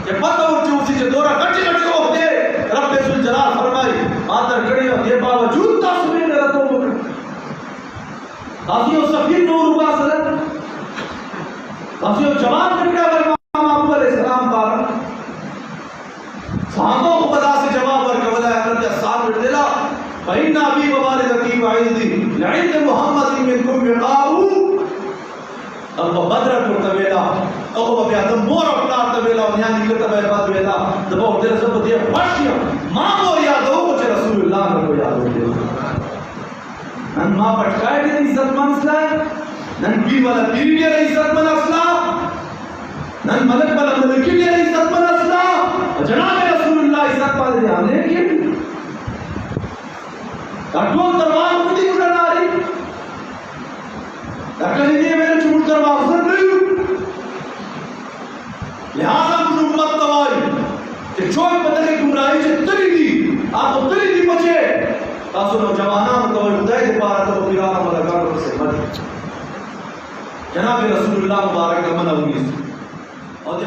کہ پتہ اچھو اسی سے دورہ کٹی کٹی ہوتے رب ذوالجلال فرمائی آدر کڑے ہو یہ باوجود تصویر رتوں مکر آسیوں سفیر نور با صدر آسیوں جواب کرنے پر امام ابو علیہ السلام بارک صحابوں کو بدا سے جواب ورکولا حضرت اصحاب دلا فإن أبي ووالدتي وعندي لعند محمد منكم وقاء ابو بدر کرتویلا ابو بیادم مور اپنا تویلا ونیانی کرتویلا بات ویلا دبو دل سب دے واشیا ماں کو یاد ہو کہ رسول اللہ کو یاد ہو نن ماں پٹکائے کہ عزت منسلا نن بی والا بیوی کے عزت منسلا نن ملک والا ملکی کے عزت منسلا جناب رسول اللہ عزت پالے ہم نے کیا کٹول دربار خودی اٹھا رہی لیکن یہ میرے چھوٹ کر واپس نہیں لہذا مجھے امت توائی کہ چھوٹ پتہ کہ گمراہی سے تری دی آپ تری دی بچے تاسو نوجوانان توائی خدای دے پارا تو پیرانا ملکان سے مدد جناب رسول اللہ مبارک امن ہوگی اور